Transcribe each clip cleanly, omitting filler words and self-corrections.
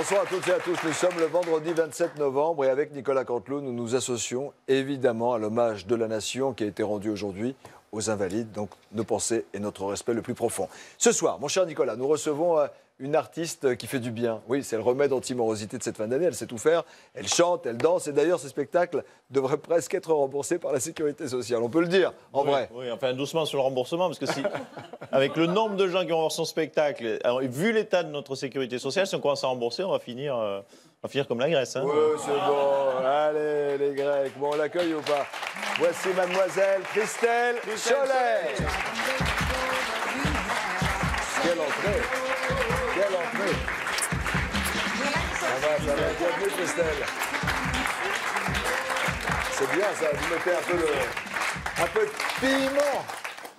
Bonsoir à toutes et à tous. Nous sommes le vendredi 27 novembre et avec Nicolas Canteloup, nous nous associons évidemment à l'hommage de la nation qui a été rendu aujourd'hui aux Invalides. Donc nos pensées et notre respect le plus profond. Ce soir, mon cher Nicolas, nous recevons une artiste qui fait du bien. Oui, c'est le remède anti-morosité de cette fin d'année. Elle sait tout faire. Elle chante, elle danse. Et d'ailleurs, ces spectacles devraient presque être remboursés par la sécurité sociale. On peut le dire, en vrai. Oui, enfin doucement sur le remboursement, parce que si, avec le nombre de gens qui vont voir son spectacle, alors, vu l'état de notre sécurité sociale, si on commence à rembourser, on va finir comme la Grèce. Hein. Oui, c'est bon. Allez, les Grecs. Bon, on l'accueille ou pas? Voici mademoiselle Christelle Chollet. Quelle entrée! Quelle entrée! Ça va, bienvenue Christelle. C'est bien ça, vous mettez un peu de piment,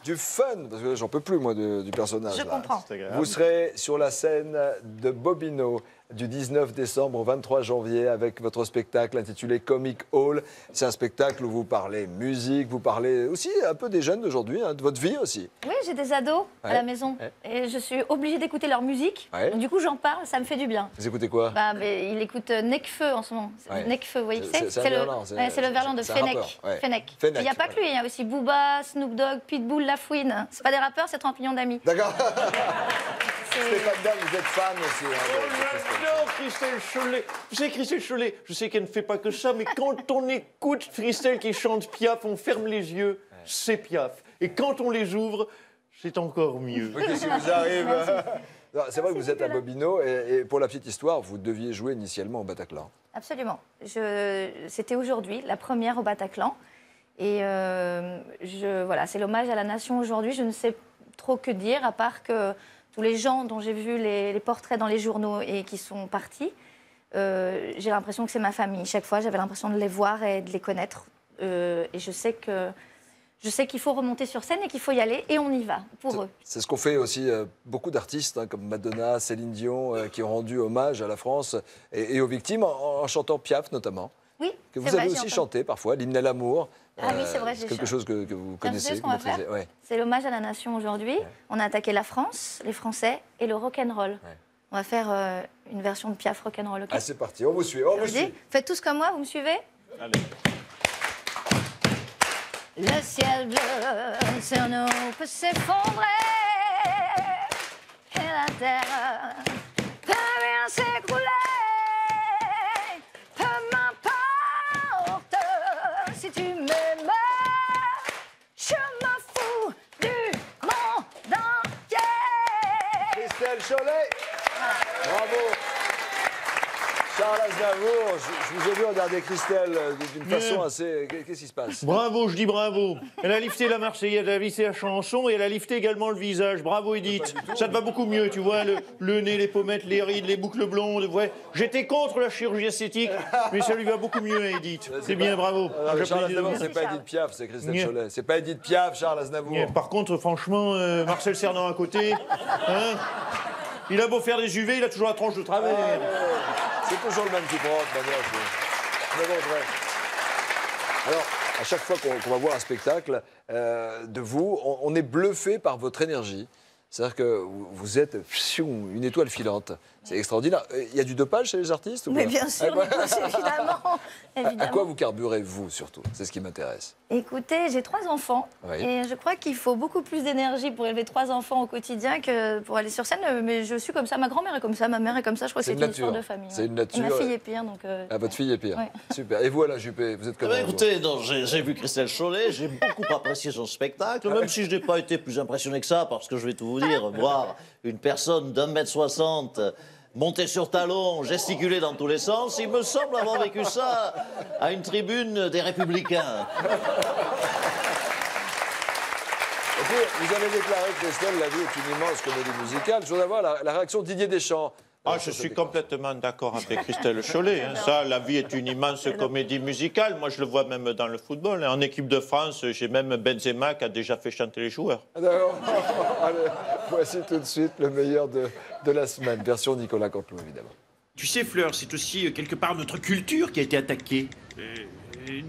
du fun, parce que j'en peux plus moi du personnage. Je comprends. Vous serez sur la scène de Bobino du 19 décembre au 23 janvier avec votre spectacle intitulé Comic Hall. C'est un spectacle où vous parlez musique, vous parlez aussi un peu des jeunes d'aujourd'hui, hein, de votre vie aussi. Oui, j'ai des ados à la maison et je suis obligée d'écouter leur musique. Donc, du coup, j'en parle, ça me fait du bien. Vous écoutez quoi? Mais il écoute Nekfeu en ce moment. Nekfeu, vous voyez qui c'est? C'est le verlan de Fennec. Il n'y a pas que lui, il y a aussi Booba, Snoop Dogg, Pitbull, La Fouine. C'est pas des rappeurs, c'est 30 millions d'amis. D'accord. Stéphane Bern, vous êtes fan aussi. J'adore Christelle Chollet. Vous savez, Christelle Chollet, je sais qu'elle ne fait pas que ça, mais quand on écoute Christelle qui chante Piaf, on ferme les yeux, c'est Piaf. Et quand on les ouvre, c'est encore mieux. Qu'est-ce qui vous arrive? C'est vrai que vous êtes à Bobino et pour la petite histoire, vous deviez jouer initialement au Bataclan. Absolument. C'était aujourd'hui, la première au Bataclan. Et voilà, c'est l'hommage à la nation aujourd'hui. Je ne sais trop que dire, à part que tous les gens dont j'ai vu les portraits dans les journaux et qui sont partis, j'ai l'impression que c'est ma famille. Chaque fois, j'avais l'impression de les voir et de les connaître. Et je sais qu'il faut remonter sur scène et qu'il faut y aller, et on y va, pour eux. C'est ce qu'ont fait aussi beaucoup d'artistes, hein, comme Madonna, Céline Dion, qui ont rendu hommage à la France et aux victimes, en chantant Piaf notamment. Oui, que vous avez aussi chanté parfois, l'hymne à l'amour. Ah oui, c'est vrai, c'est quelque chose que vous connaissez. Ce qu'on va faire, c'est l'hommage à la nation aujourd'hui. On a attaqué la France, les Français et le rock'n'roll. On va faire une version de Piaf rock'n'roll. Okay? Ah, c'est parti, on vous suit, on vous suit. Faites tous comme moi, vous me suivez? Allez. Le ciel bleu sur nous peut s'effondrer et la terre peut bien s'écrouler. Peu m'importe si tu m'aimes, je me fous du monde entier. Christelle Chollet, bravo. Charles Aznavour, je vous ai vu regarder Christelle d'une façon assez... Qu'est-ce qui se passe? Bravo, je dis bravo. Elle a lifté la Marseillaise, elle a lifté la chanson et elle a lifté également le visage. Bravo, Edith. Ça te va beaucoup mieux, tu vois, le nez, les pommettes, les rides, les boucles blondes. Ouais. J'étais contre la chirurgie esthétique, mais ça lui va beaucoup mieux, Edith. C'est bien, bravo. Charles Aznavour, c'est pas Edith Piaf, c'est Christelle Chollet. C'est pas Edith Piaf, Charles Aznavour. Par contre, franchement, Marcel Cerdan à côté, hein, il a beau faire des UV, il a toujours la tranche de travers. C'est toujours le même qui prend, Alors, à chaque fois qu'on va voir un spectacle de vous, on est bluffé par votre énergie. C'est-à-dire que vous êtes une étoile filante. C'est extraordinaire. Il y a du dopage chez les artistes ou Mais pas? bien sûr, évidemment. À quoi vous carburez-vous, surtout? C'est ce qui m'intéresse. Écoutez, j'ai 3 enfants. Et je crois qu'il faut beaucoup plus d'énergie pour élever 3 enfants au quotidien que pour aller sur scène. Mais je suis comme ça, ma grand-mère est comme ça, ma mère est comme ça. Je crois que c'est une histoire de famille. C'est une nature. Et ma fille est pire. Donc, votre fille est pire. Super. Et vous, Alain Juppé, vous êtes comment? Écoutez, j'ai vu Christelle Chollet, j'ai beaucoup apprécié son spectacle, même si je n'ai pas été plus impressionné que ça, parce que je vais tout vous dire, voir une personne d'1,60 m monter sur talons, gesticuler dans tous les sens, il me semble avoir vécu ça à une tribune des Républicains. Et puis, vous avez déclaré que Christelle, la vie est une immense comédie musicale. Je voudrais avoir la réaction de Didier Deschamps. Je suis complètement d'accord avec Christelle Chollet. Hein. Ça, la vie est une immense comédie musicale. Moi, je le vois même dans le football. En équipe de France, j'ai même Benzema qui a déjà fait chanter les joueurs. D'accord. Allez, voici tout de suite le meilleur de la semaine. Version Nicolas Canteloup, évidemment. Tu sais, Fleur, c'est aussi quelque part notre culture qui a été attaquée.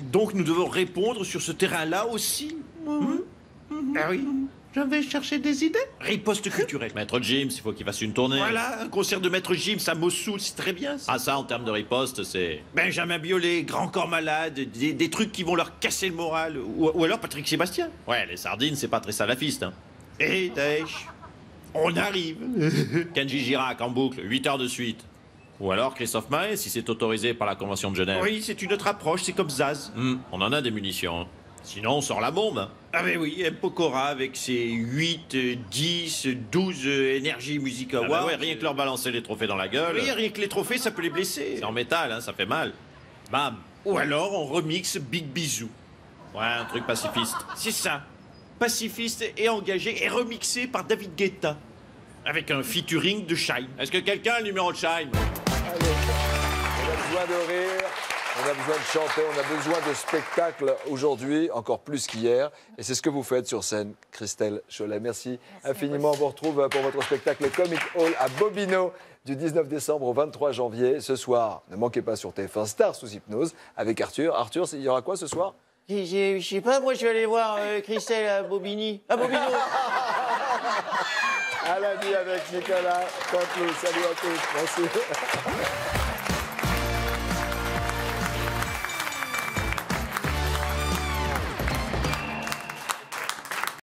Donc nous devons répondre sur ce terrain-là aussi. Ah oui. Je vais chercher des idées. Riposte culturelle. Maître Gims, il faut qu'il fasse une tournée. Voilà, un concert de Maître Gims à Mossoul, c'est très bien. Ça. Ah, ça, en termes de riposte, c'est... Benjamin Biolay, Grand Corps Malade, des trucs qui vont leur casser le moral. Ou alors Patrick Sébastien. Ouais, les sardines, c'est pas très salafiste, hein. Et Daesh, on arrive. Kenji Girac, en boucle, 8 heures de suite. Ou alors Christophe Maé, si c'est autorisé par la Convention de Genève. Oui, c'est une autre approche, c'est comme Zaz. On en a des munitions, hein. Sinon, on sort la bombe. Ah ben oui, M. Pokora avec ses 8, 10, 12 Energy Music Ah Awards. bah ouais, rien que leur balancer les trophées dans la gueule. Oui, rien que les trophées, ça peut les blesser. C'est en métal, hein, ça fait mal. Bam. Ou alors on remixe Big Bisou. Ouais, un truc pacifiste. C'est ça. Pacifiste et engagé et remixé par David Guetta. Avec un featuring de Shine. Est-ce que quelqu'un a le numéro de Shine? Allez, on a besoin de rire, on a besoin de chanter, on a besoin de spectacle aujourd'hui, encore plus qu'hier. Et c'est ce que vous faites sur scène, Christelle Chollet. Merci infiniment. On vous retrouve pour votre spectacle Comic Hall à Bobino du 19 décembre au 23 janvier. Ce soir, ne manquez pas sur TF1 Star sous hypnose avec Arthur. Arthur, il y aura quoi ce soir? Je sais pas, moi je vais aller voir Christelle à Bobigny. À Bobino. À la nuit avec Nicolas Canteloup. Salut à tous. Merci.